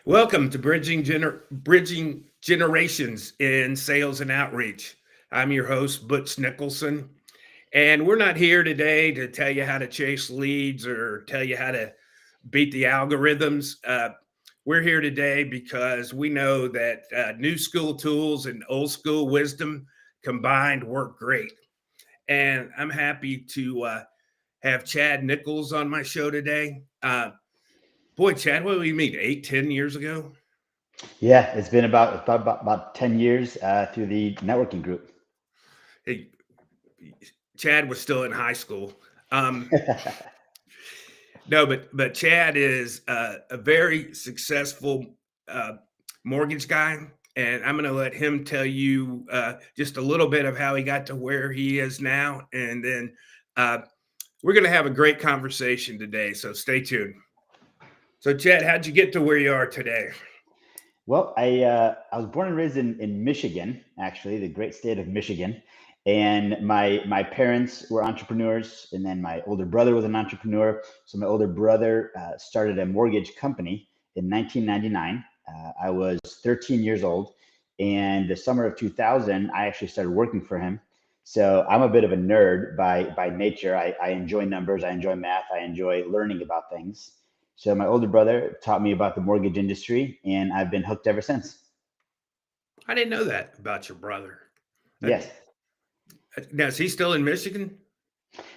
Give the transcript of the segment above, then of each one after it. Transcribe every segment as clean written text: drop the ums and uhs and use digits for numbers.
Welcome to Bridging Generations in Sales and Outreach. I'm your host, Butch Nicholson, and we're not here today to tell you how to chase leads or tell you how to beat the algorithms. We're here today because we know that new school tools and old school wisdom combined work great. And I'm happy to have Chad Nichols on my show today. Boy, Chad, what did we meet? 8, 10 years ago? Yeah, it's been about 10 years through the networking group. Hey, Chad was still in high school. Um, no, but Chad is a very successful uh, mortgage guy, and I'm going to let him tell you just a little bit of how he got to where he is now, and then uh, we're going to have a great conversation today. So stay tuned. So, Chad, how'd you get to where you are today? Well, I was born and raised in Michigan, actually, the great state of Michigan. And my parents were entrepreneurs, and then my older brother was an entrepreneur. So my older brother started a mortgage company in 1999. I was 13 years old, and the summer of 2000, I actually started working for him. So I'm a bit of a nerd by nature. I enjoy numbers, I enjoy math, I enjoy learning about things. So my older brother taught me about the mortgage industry, and I've been hooked ever since. I didn't know that about your brother. Uh, Yes. Now, is he still in Michigan?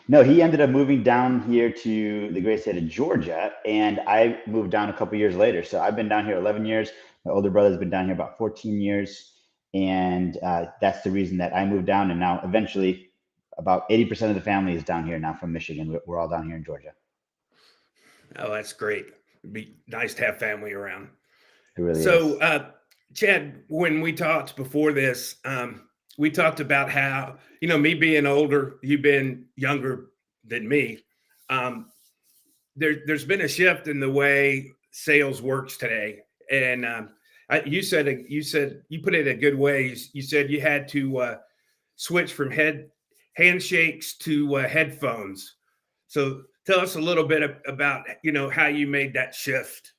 No, he ended up moving down here to the great state of Georgia, and I moved down a couple years later. So I've been down here 11 years. My older brother's been down here about 14 years, and that's the reason that I moved down. And now, eventually, about 80% of the family is down here now from Michigan. We're all down here in Georgia. Oh, that's great. It'd be nice to have family around. It really So, is. Chad, when we talked before this, we talked about how, me being older, you've been younger than me. Um, there's been a shift in the way sales works today. And you said you put it a good way. You said you had to switch from handshakes to headphones. So tell us a little bit about how you made that shift,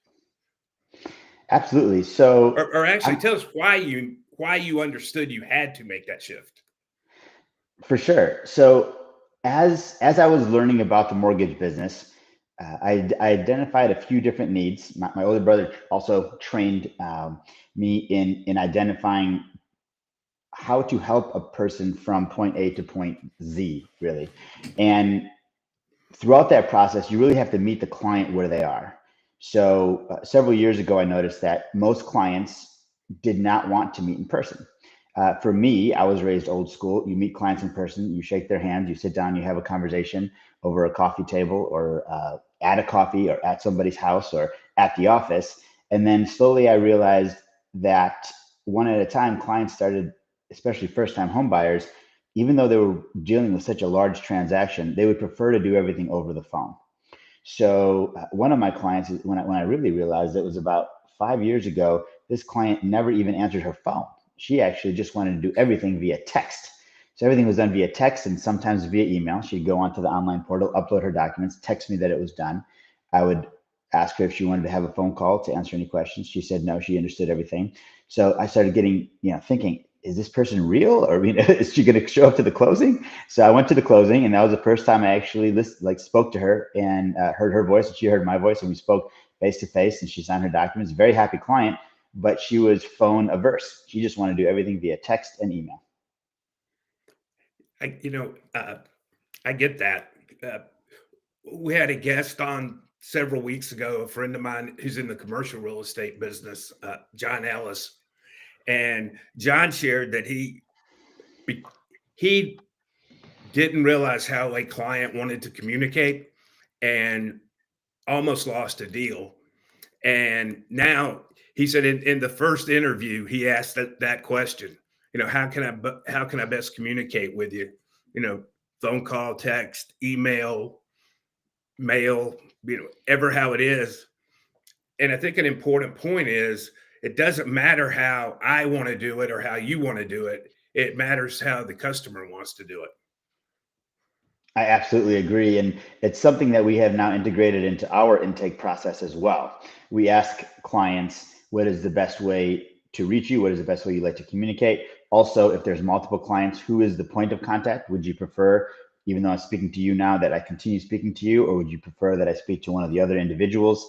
Absolutely. So or actually I'm tell us why you understood you had to make that shift. For sure. So as I was learning about the mortgage business, I identified a few different needs. My older brother also trained me in identifying how to help a person from point A to point Z, really. And throughout that process, you really have to meet the client where they are. So several years ago, I noticed that most clients did not want to meet in person. For me, I was raised old school. You meet clients in person, you shake their hands, you sit down, you have a conversation over a coffee table or at a coffee or at somebody's house or at the office. And then slowly I realized that one at a time, clients started, especially first time home buyers, even though they were dealing with such a large transaction, they would prefer to do everything over the phone. So one of my clients, when I really realized it was about 5 years ago, this client never even answered her phone. She actually just wanted to do everything via text. So everything was done via text and sometimes via email. She'd go onto the online portal, upload her documents, text me that it was done. I would ask her if she wanted to have a phone call to answer any questions. She said no, she understood everything. So I started getting, thinking, is this person real, or is she going to show up to the closing? So I went to the closing, and that was the first time I actually spoke to her and heard her voice, and she heard my voice, and we spoke face to face. And she signed her documents. Very happy client, but she was phone averse. She just wanted to do everything via text and email. I you know I get that. Uh, we had a guest on several weeks ago, a friend of mine who's in the commercial real estate business, John Ellis, and John shared that he didn't realize how a client wanted to communicate and almost lost a deal. And now he said in the first interview, he asked that question, how can I best communicate with you? You know, phone call, text, email, mail, ever how it is. And I think an important point is it doesn't matter how I want to do it or how you want to do it. It matters how the customer wants to do it. I absolutely agree. And it's something that we have now integrated into our intake process as well. We ask clients, what is the best way to reach you? What is the best way you like to communicate? Also, if there's multiple clients, who is the point of contact? Would you prefer, even though I'm speaking to you now, that I continue speaking to you, or would you prefer that I speak to one of the other individuals?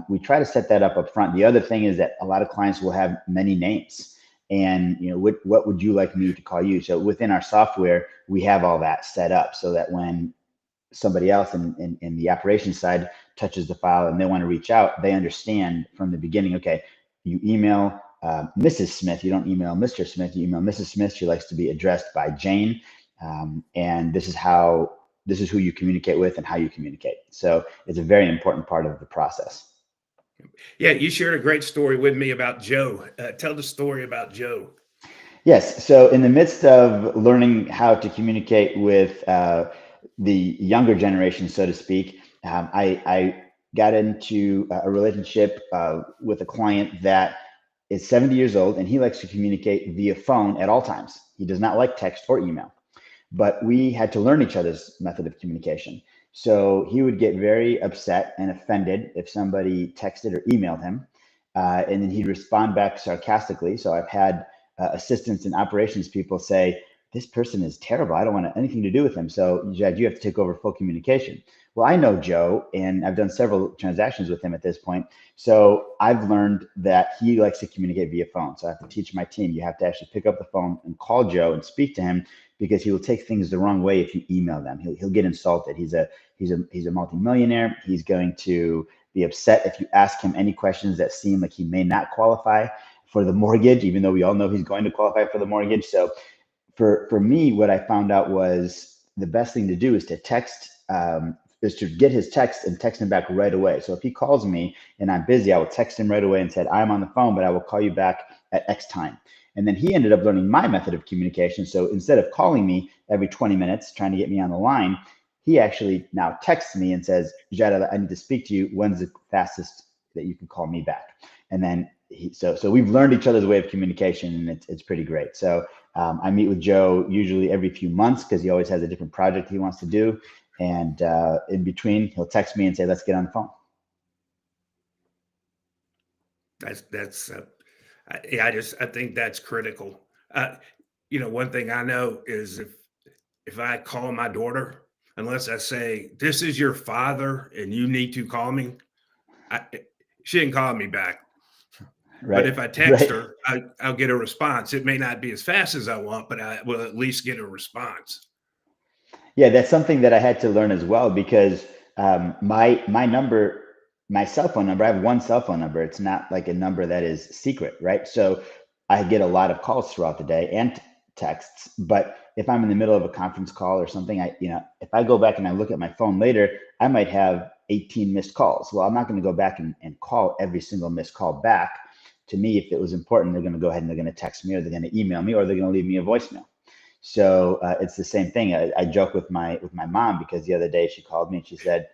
We try to set that up front. The other thing is that a lot of clients will have many names, and what would you like me to call you? So within our software, we have all that set up so that when somebody else in the operations side touches the file and they want to reach out, they understand from the beginning, okay, you email Mrs. Smith, you don't email Mr. Smith, you email Mrs. Smith. She likes to be addressed by Jane. And this is who you communicate with and how you communicate. So it's a very important part of the process. Yeah, you shared a great story with me about Joe. Tell the story about Joe. Yes. So in the midst of learning how to communicate with the younger generation, so to speak, I got into a relationship with a client that is 70 years old, and he likes to communicate via phone at all times. He does not like text or email, but we had to learn each other's method of communication. So he would get very upset and offended if somebody texted or emailed him, and then he'd respond back sarcastically. So I've had assistants and operations people say, "This person is terrible. I don't want anything to do with him. So, Jaad, you have to take over full communication." Well, I know Joe, and I've done several transactions with him at this point. So I've learned that he likes to communicate via phone. So I have to teach my team. You have to actually pick up the phone and call Joe and speak to him, because he will take things the wrong way if you email them. He'll get insulted. He's a multimillionaire. He's going to be upset if you ask him any questions that seem like he may not qualify for the mortgage, even though we all know he's going to qualify for the mortgage. So for me, what I found out was the best thing to do is to text, is to get his text and text him back right away. So if he calls me and I'm busy, I will text him right away and said, "I'm on the phone, but I will call you back at X time." And then he ended up learning my method of communication. So instead of calling me every 20 minutes trying to get me on the line, he actually now texts me and says, "Jaad, I need to speak to you. When's the fastest that you can call me back?" And then so we've learned each other's way of communication, and it's pretty great. So I meet with Joe usually every few months because he always has a different project he wants to do. And in between, he'll text me and say, "Let's get on the phone." That's I think that's critical. Uh, one thing I know is if I call my daughter, unless I say, "This is your father and you need to call me," I, she didn't call me back. But Right, if I text right. her, I'll get a response. It may not be as fast as I want, but I will at least get a response. Yeah, that's something that I had to learn as well, because my number, my cell phone number, I have one cell phone number. It's not like a number that is secret, right? So I get a lot of calls throughout the day and texts. But if I'm in the middle of a conference call or something, if I go back and I look at my phone later, I might have 18 missed calls. Well, I'm not going to go back and call every single missed call back. To me, if it was important, they're going to go ahead and they're going to text me, or they're going to email me, or they're going to leave me a voicemail. So it's the same thing. I joke with my mom, because the other day she called me and she said,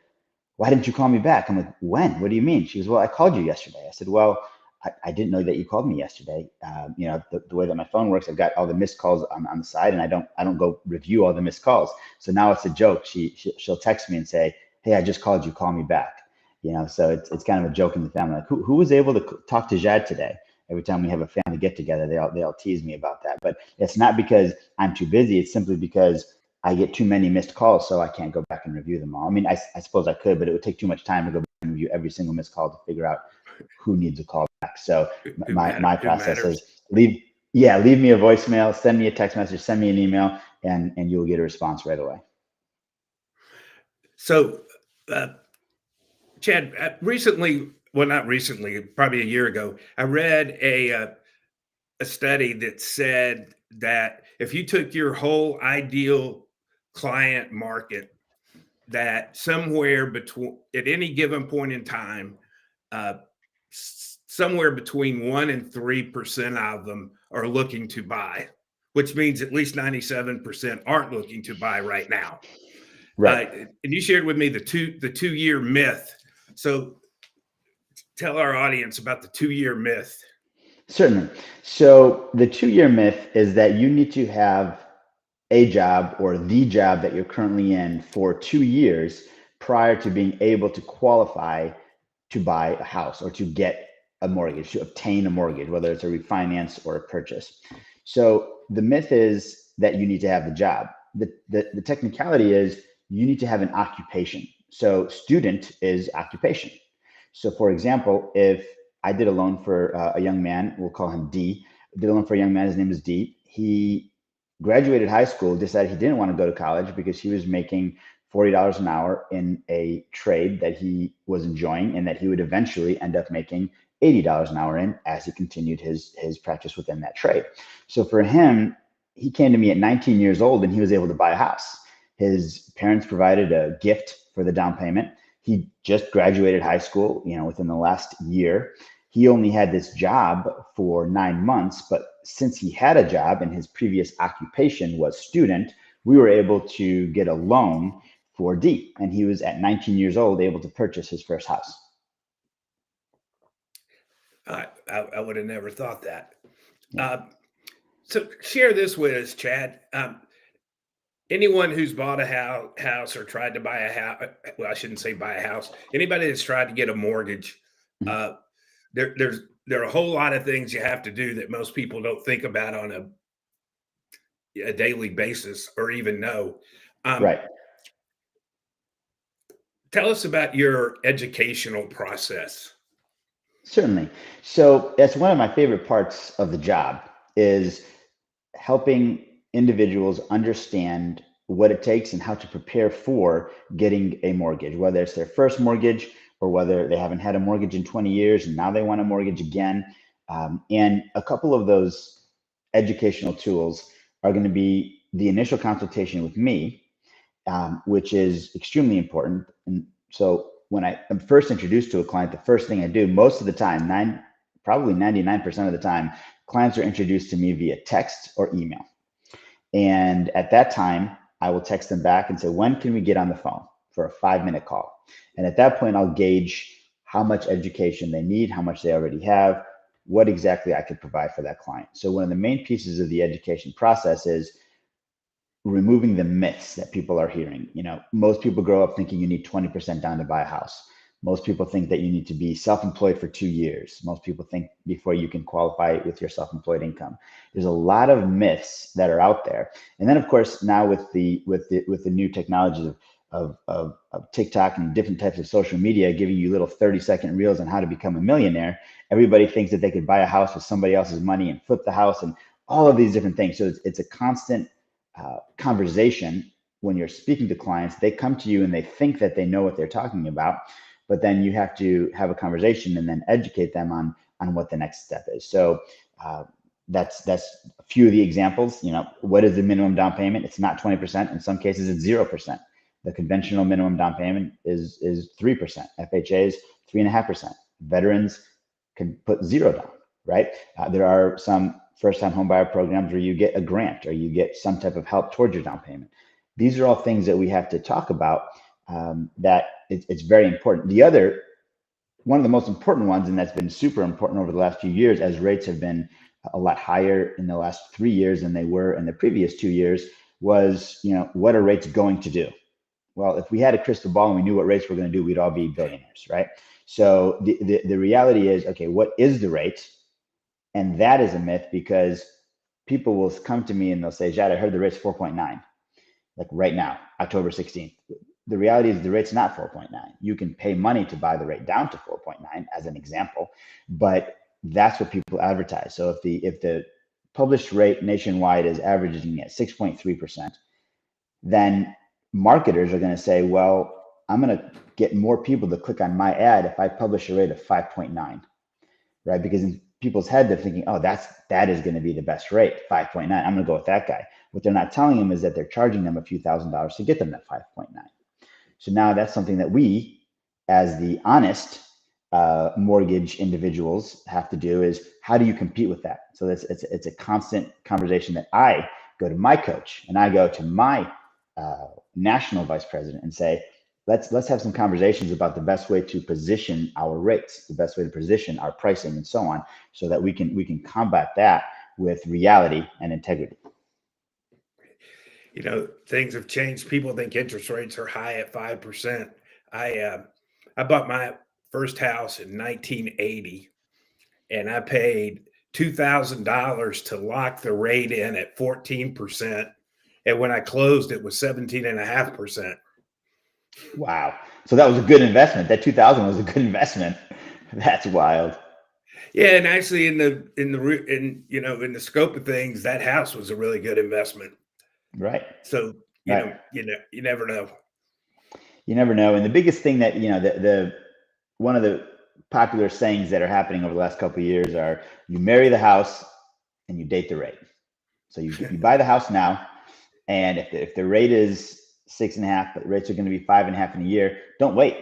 "Why didn't you call me back?" I'm like, "When? What do you mean?" She goes, "Well, I called you yesterday." I said, "Well, I didn't know that you called me yesterday. The way that my phone works, I've got all the missed calls on the side, and I don't go review all the missed calls. So now it's a joke. She'll text me and say, 'Hey, I just called you. Call me back.'" So it's kind of a joke in the family. Like, who was able to talk to Jaad today? Every time we have a family get together, they all tease me about that. But it's not because I'm too busy. It's simply because I get too many missed calls, so I can't go back and review them all. I mean, I suppose I could, but it would take too much time to go back and review every single missed call to figure out who needs a call back. So my Who process matters? is leave me a voicemail, send me a text message, send me an email, and you'll get a response right away. So, uh, Chad, recently, well, not recently, probably a year ago, I read a study that said that if you took your whole ideal client market, that somewhere between at any given point in time, uh, somewhere between 1% and 3% of them are looking to buy, which means at least 97% aren't looking to buy right now. Right. And you shared with me the 2 year myth. So tell our audience about the 2 year myth. Certainly. So the 2-year myth is that you need to have a job or the job that you're currently in for 2 years prior to being able to qualify to buy a house or to get a mortgage, to obtain a mortgage, whether it's a refinance or a purchase. So the myth is that you need to have the job. The technicality is you need to have an occupation. So student is occupation. So for example, if I did a loan for a young man, we'll call him D, did a loan for a young man, his name is D. He graduated high school, decided he didn't want to go to college because he was making $40 an hour in a trade that he was enjoying and that he would eventually end up making $80 an hour in as he continued his practice within that trade. So for him, he came to me at 19 years old and he was able to buy a house. His parents provided a gift for the down payment. He just graduated high school, within the last year. He only had this job for 9 months, but since he had a job and his previous occupation was student, we were able to get a loan for D. And he was at 19 years old able to purchase his first house. I would have never thought that. Yeah. So share this with us, Chad. Anyone who's bought a house or tried to buy a house, well, I shouldn't say buy a house. Anybody that's tried to get a mortgage, uh, there are a whole lot of things you have to do that most people don't think about on a daily basis or even know. Right. Tell us about your educational process. Certainly. So that's one of my favorite parts of the job is helping individuals understand what it takes and how to prepare for getting a mortgage, whether it's their first mortgage or whether they haven't had a mortgage in 20 years and now they want a mortgage again. And a couple of those educational tools are going to be the initial consultation with me, which is extremely important. And so when I am first introduced to a client, the first thing I do most of the time, probably 99% of the time, clients are introduced to me via text or email. And at that time, I will text them back and say, when can we get on the phone for a 5-minute call? And at that point, I'll gauge how much education they need, how much they already have, what exactly I could provide for that client. So one of the main pieces of the education process is removing the myths that people are hearing. Most people grow up thinking you need 20% down to buy a house. Most people think that you need to be self-employed for 2 years. Most people think before you can qualify with your self-employed income. There's a lot of myths that are out there. And then of course, now with the new technologies of TikTok and different types of social media giving you little 30-second reels on how to become a millionaire, everybody thinks that they could buy a house with somebody else's money and flip the house and all of these different things. So it's a constant conversation. When you're speaking to clients, they come to you and they think that they know what they're talking about, but then you have to have a conversation and then educate them on what the next step is. So that's a few of the examples. What is the minimum down payment? It's not 20%. In some cases, it's 0%. The conventional minimum down payment is 3%. FHA is 3.5%. Veterans can put zero down, right? There are some first-time homebuyer programs where you get a grant or you get some type of help towards your down payment. These are all things that we have to talk about. That it's very important. One of the most important ones, and that's been super important over the last few years, as rates have been a lot higher in the last 3 years than they were in the previous 2 years, was what are rates going to do? Well, if we had a crystal ball and we knew what rates were going to do, we'd all be billionaires, right? So the reality is, okay, what is the rate? And that is a myth because people will come to me and they'll say, Jaad, I heard the rate's 4.9, like right now, October 16th. The reality is the rate's not 4.9. You can pay money to buy the rate down to 4.9 as an example, but that's what people advertise. So if the published rate nationwide is averaging at 6.3%, then marketers are going to say, well, I'm going to get more people to click on my ad if I publish a rate of 5.9, right? Because in people's head, they're thinking, oh, that is going to be the best rate, 5.9. I'm going to go with that guy. What they're not telling them is that they're charging them a few $1,000s to get them that 5.9. So now that's something that we, as the honest mortgage individuals, have to do is how do you compete with that? So it's a constant conversation that I go to my coach and I go to my national vice president and say, let's have some conversations about the best way to position our rates, the best way to position our pricing and so on, so that we can combat that with reality and integrity. Things have changed. People think interest rates are high at 5%. I bought my first house in 1980, and I paid $2,000 to lock the rate in at 14%. And when I closed, it was 17.5%. Wow. So that was a good investment. That 2000 was a good investment. That's wild. Yeah, and actually, in the scope of things, that house was a really good investment. Right. So Right. you never know. You never know. And the biggest thing that, the one of the popular sayings that are happening over the last couple of years are you marry the house and you date the rate. So you buy the house now, and if the rate is 6.5, but rates are going to be 5.5 in a year, don't wait,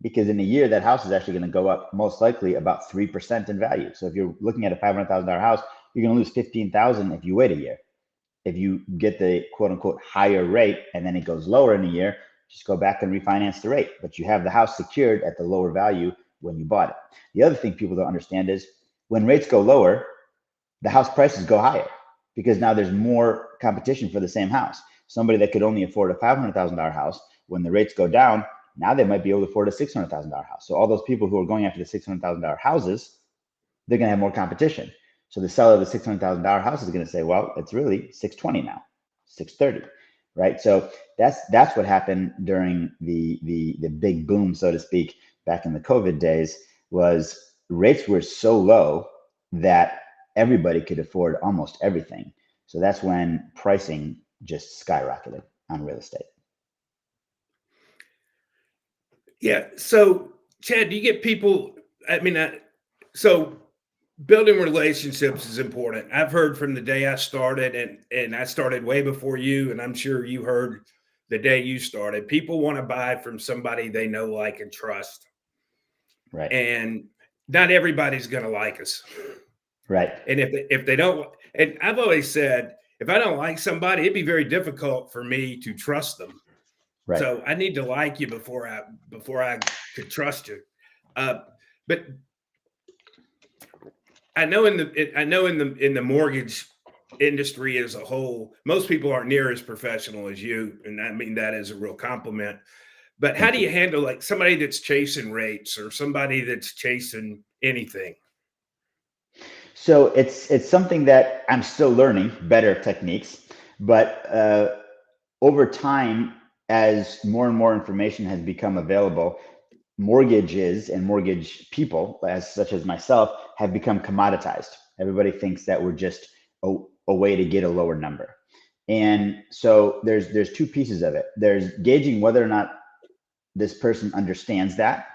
because in a year that house is actually going to go up most likely about 3% in value. So if you're looking at a $500,000 house, you're going to lose 15,000 if you wait a year. If you get the quote unquote higher rate and then it goes lower in a year, just go back and refinance the rate. But you have the house secured at the lower value when you bought it. The other thing people don't understand is when rates go lower, the house prices go higher because now there's more competition for the same house. Somebody that could only afford a $500,000 house, when the rates go down, now they might be able to afford a $600,000 house. So all those people who are going after the $600,000 houses, they're going to have more competition. So the seller of the $600,000 house is going to say, well, it's really 620 now, 630, right? So that's what happened during the big boom, so to speak, back in the COVID days. Was rates were so low that everybody could afford almost everything. So that's when pricing just skyrocketed on real estate. Yeah. So, Chad, do you get people? I mean, so building relationships is important. I've heard from the day I started, and I started way before you, and I'm sure you heard the day you started. People want to buy from somebody they know, like, and trust, Right. and not everybody's going to like us. Right. And if they don't, and I've always said, if I don't like somebody, it'd be very difficult for me to trust them. Right. So I need to like you before I could trust you. Uh, but I know in the mortgage industry as a whole, most people aren't near as professional as you, and I mean that as a real compliment. But how Thank do you. you handle like somebody that's chasing rates or somebody that's chasing anything? So it's something that I'm still learning better techniques, but over time, as more and more information has become available, mortgages and mortgage people, as such as myself, have become commoditized. Everybody thinks that we're just a way to get a lower number. And so there's two pieces of it. There's gauging whether or not this person understands that.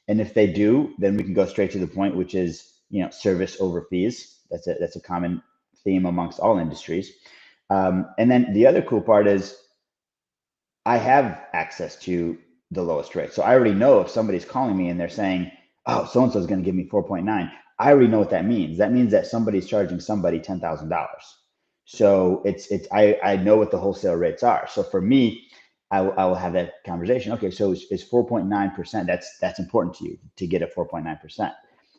And if they do, then we can go straight to the point, which is, service over fees. That's a common theme amongst all industries. And then the other cool part is I have access to the lowest rate. So I already know if somebody's calling me and they're saying, oh, so and so is going to give me 4.9. I already know what that means. That means that somebody's charging somebody $10,000. So I know what the wholesale rates are. So for me, I will have that conversation. Okay, so is 4.9%. That's important to you to get a 4.9%.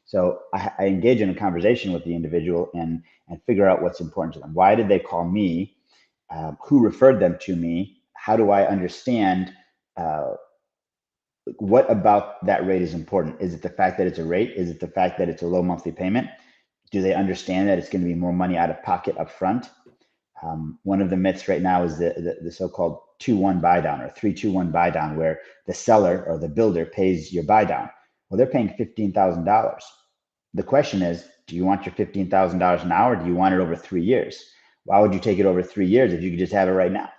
So I engage in a conversation with the individual and figure out what's important to them. Why did they call me? Who referred them to me? How do I understand uh, what about that rate is important? Is it the fact that it's a rate? Is it the fact that it's a low monthly payment? Do they understand that it's going to be more money out of pocket up front? One of the myths right now is the so-called 2-1 buy down or 3-2-1 buy down, where the seller or the builder pays your buy down. Well, they're paying $15,000. The question is, do you want your $15,000 now, or do you want it over 3 years? Why would you take it over 3 years if you could just have it right now?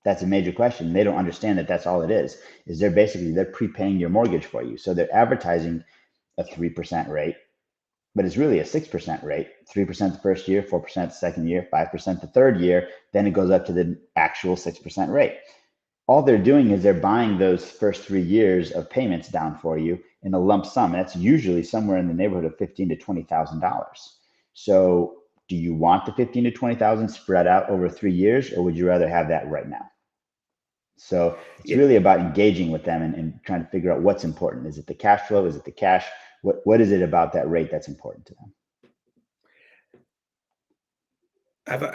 That's a major question. They don't understand that that's all it is they're prepaying your mortgage for you. So they're advertising a 3% rate, but it's really a 6% rate. 3% the first year, 4% the second year, 5% the third year. Then it goes up to the actual 6% rate. All they're doing is they're buying those first 3 years of payments down for you in a lump sum. That's usually somewhere in the neighborhood of $15,000 to $20,000. So do you want the 15 to 20,000 spread out over 3 years, or would you rather have that right now? So it's Yeah, really about engaging with them and trying to figure out what's important. Is it the cash flow? Is it the cash? What is it about that rate that's important to them?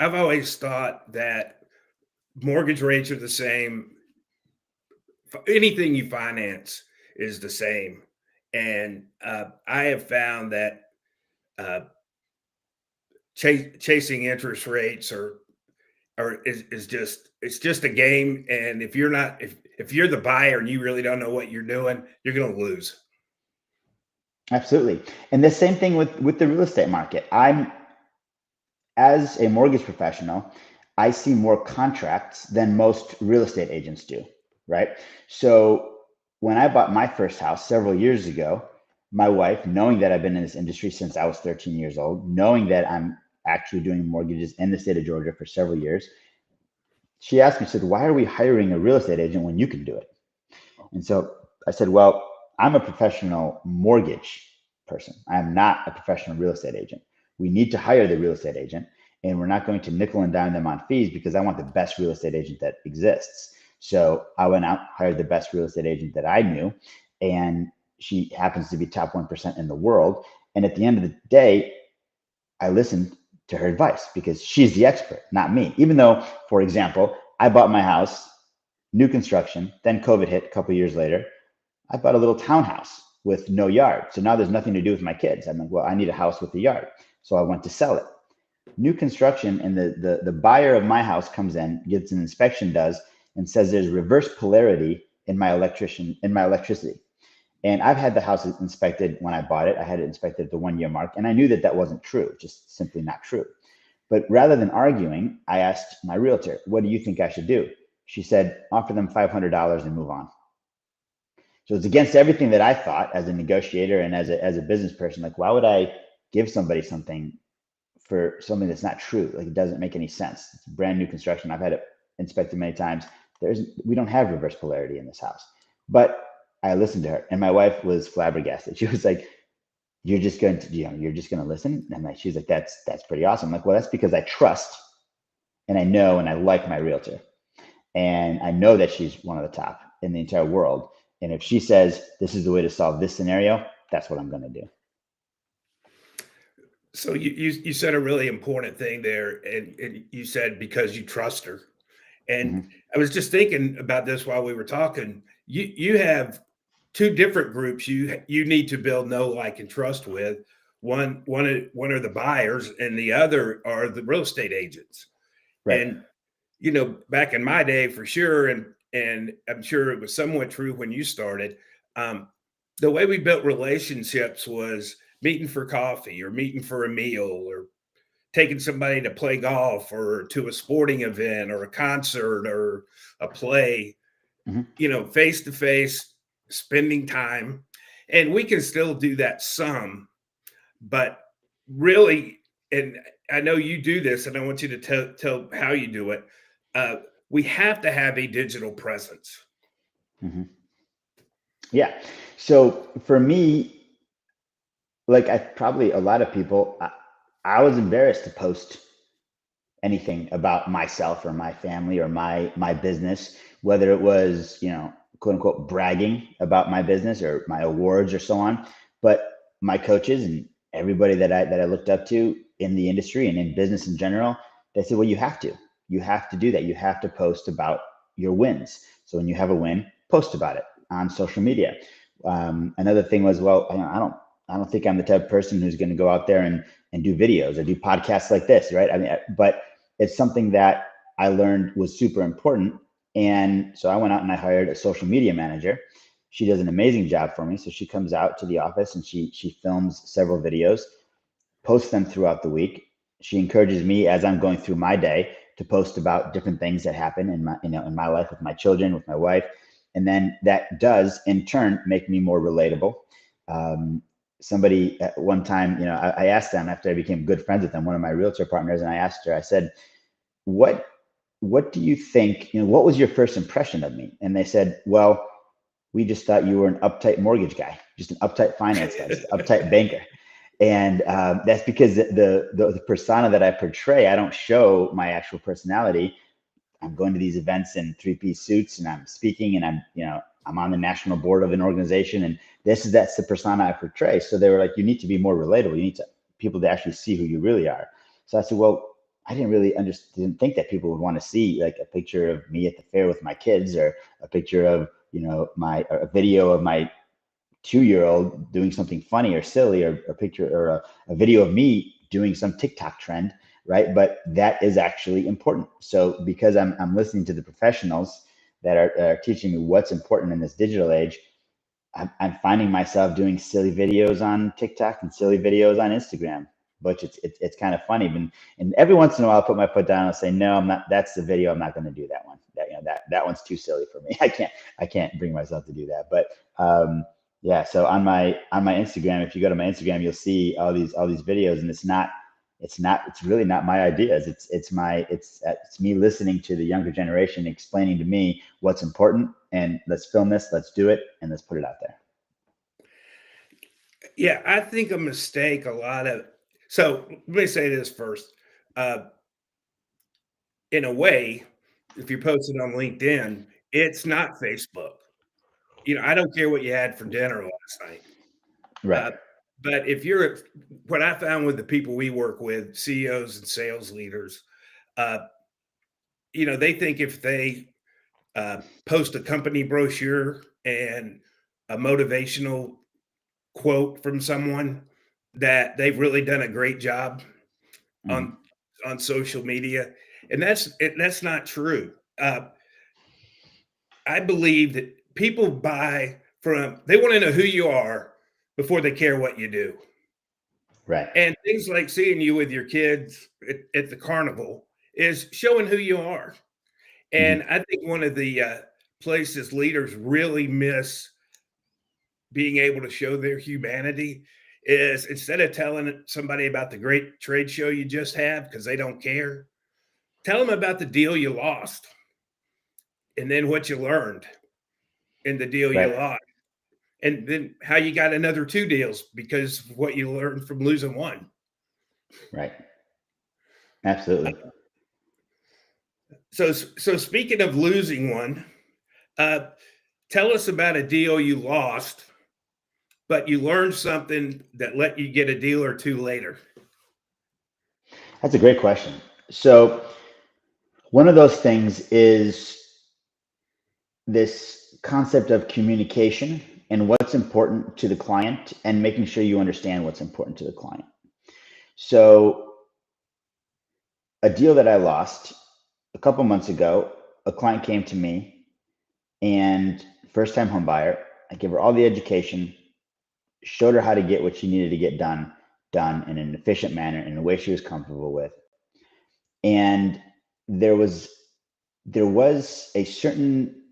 I've always thought that mortgage rates are the same. Anything you finance is the same, and I have found that uh, chasing interest rates or is just it's just a game. And if you're not if you're the buyer and you really don't know what you're doing, you're going to lose. Absolutely. And the same thing with the real estate market. I'm as a mortgage professional, I see more contracts than most real estate agents do, right? So when I bought my first house several years ago, my wife, knowing that I've been in this industry since I was 13 years old, knowing that I'm actually doing mortgages in the state of Georgia for several years, she asked me, she said, "Why are we hiring a real estate agent when you can do it?" And so I said, "Well, I'm a professional mortgage person. I am not a professional real estate agent. We need to hire the real estate agent, and we're not going to nickel and dime them on fees because I want the best real estate agent that exists." So I went out, hired the best real estate agent that I knew, and she happens to be top 1% in the world. And at the end of the day, I listened to her advice because she's the expert, not me. Even though, for example, I bought my house, new construction, then COVID hit a couple of years later. I bought a little townhouse with no yard. So now there's nothing to do with my kids. I'm like, well, I need a house with a yard. So I went to sell it. New construction, and the buyer of my house comes in, gets an inspection, does, and says there's reverse polarity in my electricity. And I've had the house inspected when I bought it. I had it inspected at the 1 year mark, and I knew that that wasn't true, just simply not true. But rather than arguing, I asked my realtor, "What do you think I should do?" She said, "Offer them $500 and move on." So it's against everything that I thought as a negotiator and as a business person. Like, why would I give somebody something for something that's not true? Like, it doesn't make any sense. It's brand new construction. I've had it inspected many times. We don't have reverse polarity in this house. But I listened to her, and my wife was flabbergasted. She was like, "You're just going to, you're just going to listen?" And she's like, that's pretty awesome. I'm like, well, that's because I trust and I know and I like my realtor. And I know that she's one of the top in the entire world. And if she says this is the way to solve this scenario, that's what I'm going to do. So you said a really important thing there, and you said because you trust her. And Mm-hmm. I was just thinking about this while we were talking. You have two different groups you need to build know, like, and trust with. One are the buyers, and the other are the real estate agents. Right. And back in my day, for sure, and I'm sure it was somewhat true when you started. Um, the way we built relationships was meeting for coffee or meeting for a meal or taking somebody to play golf or to a sporting event or a concert or a play, Mm-hmm. face to face, spending time. And we can still do that some, but really, and I know you do this, and I want you to tell how you do it. Uh, we have to have a digital presence. Mm-hmm. Yeah. So for me, like I probably a lot of people, I was embarrassed to post anything about myself or my family or my business, whether it was, quote unquote bragging about my business or my awards or so on. But my coaches and everybody that I looked up to in the industry and in business in general, they said, well, you have to do that. You have to post about your wins. So when you have a win, post about it on social media. Another thing was, well, I don't think I'm the type of person who's going to go out there and do videos or do podcasts like this, right? I mean, but it's something that I learned was super important. And so I went out and I hired a social media manager. She does an amazing job for me. So she comes out to the office and she films several videos, posts them throughout the week. She encourages me as I'm going through my day to post about different things that happen in my life with my children, with my wife. And then that does in turn make me more relatable. Um, Somebody at one time, I asked them after I became good friends with them, one of my realtor partners, and I asked her, I said, what what do you think, what was your first impression of me? And they said, well, we just thought you were an uptight mortgage guy, just an uptight finance guy, just an uptight banker. And that's because the persona that I portray, I don't show my actual personality. I'm going to these events in three-piece suits and I'm speaking and I'm on the national board of an organization, and that's the persona I portray. So they were like, you need to be more relatable. You need people to actually see who you really are. So I said, well, I didn't really didn't think that people would want to see like a picture of me at the fair with my kids or a picture of, a video of my 2-year-old doing something funny or silly, or a picture or a video of me doing some TikTok trend, right? But that is actually important. So because I'm listening to the professionals that are teaching me what's important in this digital age, I'm finding myself doing silly videos on TikTok and silly videos on Instagram, which it's kind of funny. And every once in a while, I'll put my foot down and say, no, I'm not. That's the video. I'm not going to do that one. That one's too silly for me. I can't bring myself to do that. But yeah. So on my Instagram, if you go to my Instagram, you'll see all these videos, and it's really not my ideas. It's me listening to the younger generation explaining to me what's important, and let's film this, let's do it, and let's put it out there. Yeah, I think a mistake a lot of so let me say this first. Uh, in a way, if you post it on LinkedIn, it's not Facebook. I don't care what you had for dinner last night. Right. Uh, but if you're what I found with the people we work with, CEOs and sales leaders, uh, they think if they post a company brochure and a motivational quote from someone that they've really done a great job Hmm. on on social media, and that's not true. I believe that people buy from they want to know who you are before they care what you do. Right. And things like seeing you with your kids at the carnival is showing who you are. Hmm. And I think one of the places leaders really miss being able to show their humanity is instead of telling somebody about the great trade show you just had because they don't care, tell them about the deal you lost and then what you learned in the deal you Right. lost. And then how you got another two deals because of what you learned from losing one. Right. Absolutely. So speaking of losing one, uh, tell us about a deal you lost, but you learned something that let you get a deal or two later. That's a great question. So one of those things is this concept of communication and what's important to the client, and making sure you understand what's important to the client. So a deal that I lost a couple months ago, a client came to me, and first time home buyer. I gave her all the education, showed her how to get what she needed to get done in an efficient manner in a way she was comfortable with. And there was there was a certain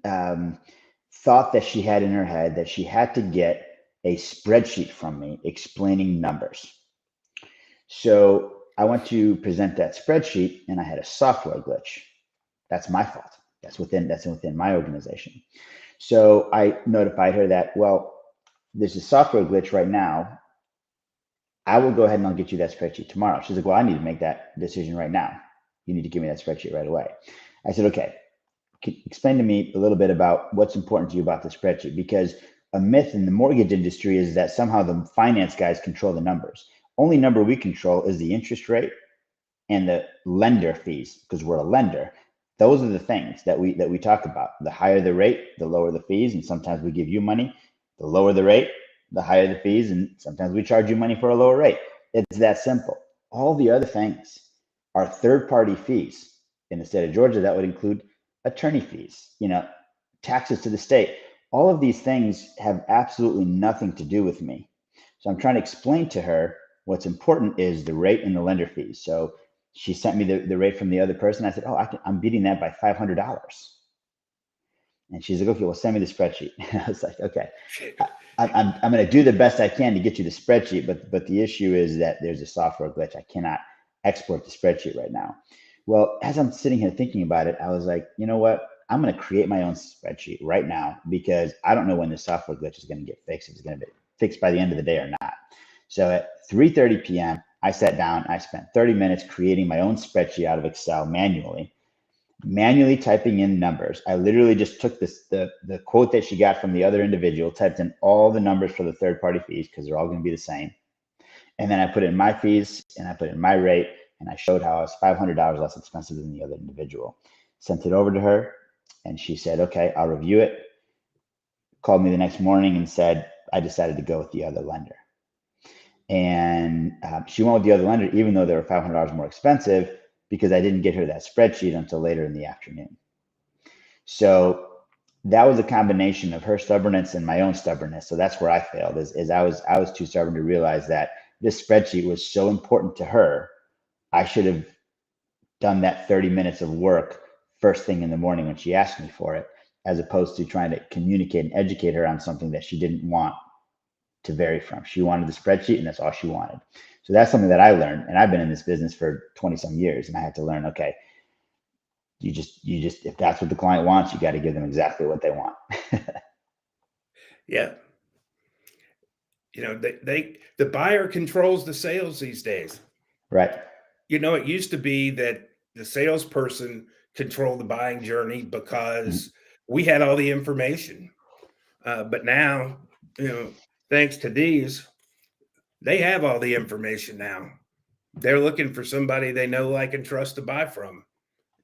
thought that she had in her head that she had to get a spreadsheet from me explaining numbers. So I went to present that spreadsheet, and I had a software glitch. That's my fault. That's within my organization. So I notified her that, well, there's a software glitch right now. I will go ahead and I'll get you that spreadsheet tomorrow. She's like, well, I need to make that decision right now. You need to give me that spreadsheet right away. I said, okay, explain to me a little bit about what's important to you about the spreadsheet, because a myth in the mortgage industry is that somehow the finance guys control the numbers. Only number we control is the interest rate and the lender fees, because we're a lender. Those are the things that we talk about. The higher the rate, the lower the fees, and sometimes we give you money. The lower the rate, the higher the fees, and sometimes we charge you money for a lower rate. It's that simple. All the other things are third-party fees. In the state of Georgia, that would include attorney fees, taxes to the state. All of these things have absolutely nothing to do with me. So I'm trying to explain to her what's important is the rate and the lender fees. So she sent me the rate from the other person. I said, oh, I'm beating that by $500. And she's like, okay, well, send me the spreadsheet. I was like, okay, I'm going to do the best I can to get you the spreadsheet, but the issue is that there's a software glitch. I cannot export the spreadsheet right now. Well, as I'm sitting here thinking about it, I was like, you know what? I'm going to create my own spreadsheet right now, because I don't know when the software glitch is going to get fixed. If it's going to be fixed by the end of the day or not. So at 3:30 p.m., I sat down. I spent 30 minutes creating my own spreadsheet out of Excel manually typing in numbers. I literally just took the quote that she got from the other individual, typed in all the numbers for the third party fees, because they're all going to be the same. And then I put in my fees and I put in my rate, and I showed how I was $500 less expensive than the other individual. Sent it over to her, and she said, okay, I'll review it. Called me the next morning and said, I decided to go with the other lender. And she went with the other lender, even though they were $500 more expensive, because I didn't get her that spreadsheet until later in the afternoon. So that was a combination of her stubbornness and my own stubbornness. So that's where I failed. Is I was too stubborn to realize that this spreadsheet was so important to her. I should have done that 30 minutes of work first thing in the morning when she asked me for it, as opposed to trying to communicate and educate her on something that she didn't want to vary from. She wanted the spreadsheet, and that's all she wanted. So that's something that I learned, and I've been in this business for 20 some years, and I had to learn, okay, you just if that's what the client wants, you got to give them exactly what they want. Yeah. The buyer controls the sales these days. Right. It used to be that the salesperson controlled the buying journey Mhm. because we had all the information. But now, thanks to these, they have all the information now. They're looking for somebody they know, like, and trust to buy from.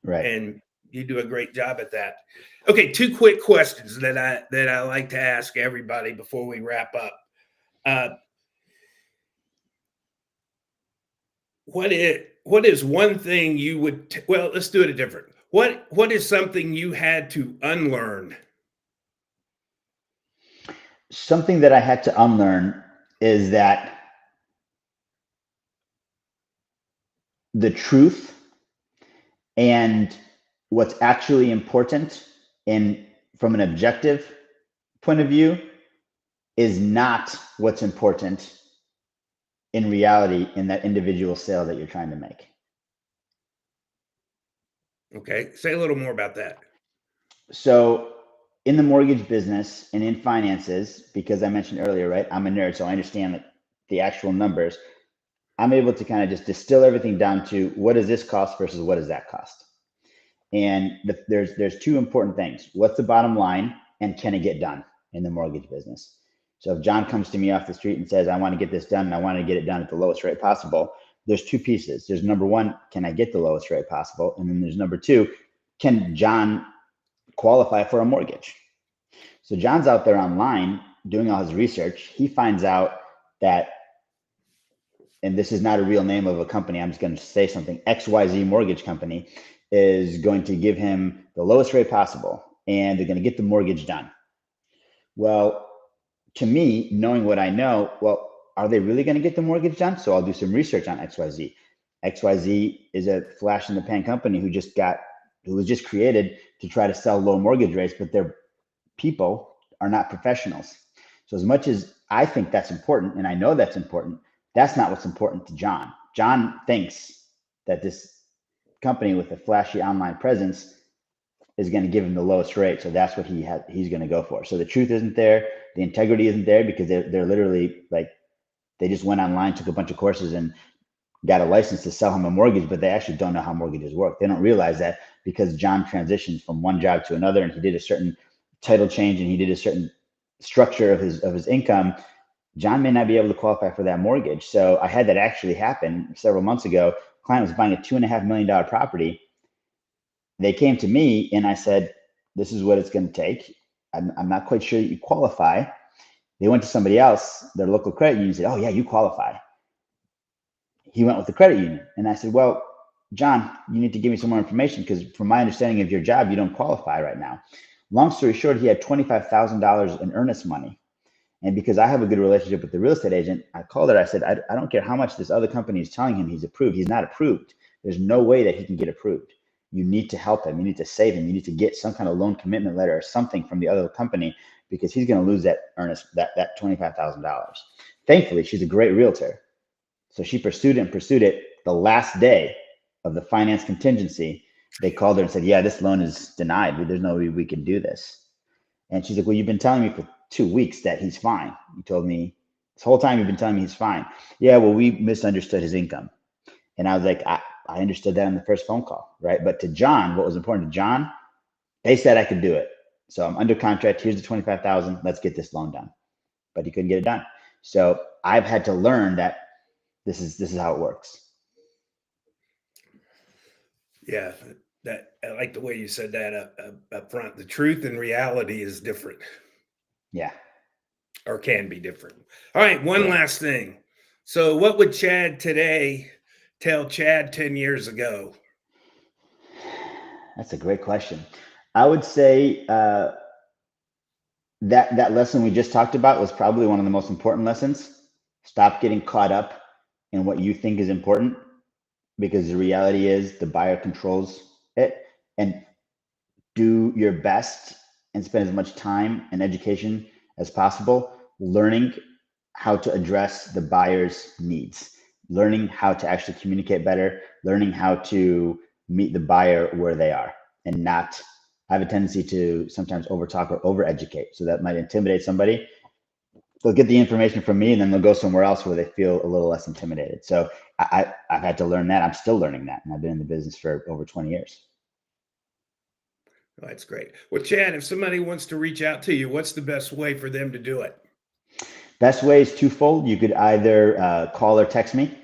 Right. And you do a great job at that. Okay, two quick questions that I like to ask everybody before we wrap up. What is one thing you would well, let's do it a different. What is something you had to unlearn? Something that I had to unlearn is that the truth and what's actually important in from an objective point of view is not what's important in reality in that individual sale that you're trying to make. Okay, say a little more about that. So in the mortgage business and in finances, because I mentioned earlier, right? I'm a nerd, so I understand the actual numbers. I'm able to kind of just distill everything down to what does this cost versus what does that cost? And there's two important things. What's the bottom line and can it get done in the mortgage business? So if John comes to me off the street and says, I want to get this done and I want to get it done at the lowest rate possible, there's two pieces. There's number one, can I get the lowest rate possible? And then there's number two, can John qualify for a mortgage? So John's out there online doing all his research. He finds out that, and this is not a real name of a company, I'm just going to say something, XYZ Mortgage Company is going to give him the lowest rate possible and they're going to get the mortgage done. Well, to me, knowing what I know, well, are they really going to get the mortgage done? So I'll do some research on XYZ. XYZ is a flash in the pan company who was just created to try to sell low mortgage rates, but their people are not professionals. So as much as I think that's important, and I know that's important, that's not what's important to John. John thinks that this company with a flashy online presence is going to give him the lowest rate. So that's what he's going to go for. So the truth isn't there. The integrity isn't there because they're literally like, they just went online, took a bunch of courses and got a license to sell him a mortgage, but they actually don't know how mortgages work. They don't realize that because John transitioned from one job to another and he did a certain title change and he did a certain structure of his income, John may not be able to qualify for that mortgage. So I had that actually happen several months ago. Client was buying a $2.5 million property. They came to me and I said, this is what it's going to take. I'm not quite sure that you qualify. They went to somebody else, their local credit union, said, oh yeah, you qualify. He went with the credit union. And I said, well, John, you need to give me some more information because from my understanding of your job, you don't qualify right now. Long story short, he had $25,000 in earnest money. And because I have a good relationship with the real estate agent, I called her. I said, I don't care how much this other company is telling him he's approved. He's not approved. There's no way that he can get approved. You need to help him. You need to save him. You need to get some kind of loan commitment letter or something from the other company because he's going to lose that that $25,000. Thankfully, she's a great realtor. So she pursued it and pursued it. The last day of the finance contingency, they called her and said, yeah, this loan is denied. There's no way we can do this. And she's like, well, you've been telling me for 2 weeks that he's fine. You told me this whole time you've been telling me he's fine. Yeah, well, we misunderstood his income. And I was like, I understood that in the first phone call, right? But to John, what was important to John, they said I could do it. So I'm under contract. Here's the 25,000. Let's get this loan done. But he couldn't get it done. So I've had to learn that this is how it works. Yeah, that I like the way you said that up front. The truth and reality is different. Yeah. or can be different. All right, one Correct. last thing. So, what would Chad today tell Chad 10 years ago? That's a great question. I would say that lesson we just talked about was probably one of the most important lessons. Stop getting caught up in what you think is important, because the reality is the buyer controls it. And do your best and spend as much time and education as possible learning how to address the buyer's needs, learning how to actually communicate better, learning how to meet the buyer where they are, and not. I have a tendency to sometimes overtalk or overeducate, so that might intimidate somebody. They'll get the information from me and then they'll go somewhere else where they feel a little less intimidated. So I've had to learn that. I'm still learning that, and I've been in the business for over 20 years. Oh, that's great. Well, Chad, if somebody wants to reach out to you, what's the best way for them to do it? Best way is twofold. You could either call or text me.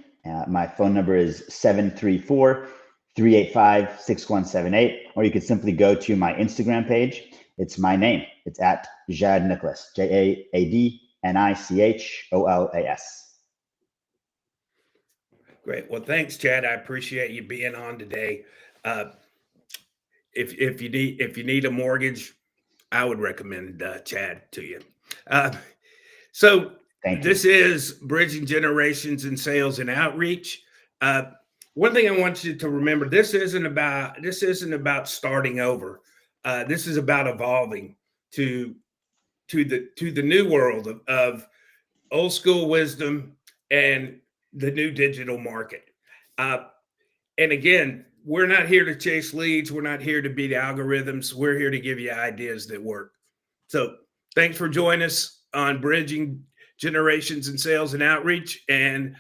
My phone number is 734-385-6178, or you could simply go to my Instagram page. It's my name. It's at Jaad Nicholas, JAADNICHOLAS. Great. Well, thanks, Chad. I appreciate you being on today. Uh, if you need a mortgage, I would recommend Chad to you. Uh, so Thank you. this is Bridging Generations in Sales and Outreach. Uh, One thing I want you to remember: this isn't about starting over. This is about evolving to the new world of old school wisdom and the new digital market. Uh, and again, we're not here to chase leads. We're not here to beat algorithms. We're here to give you ideas that work. So thanks for joining us on Bridging Generations in Sales and Outreach. And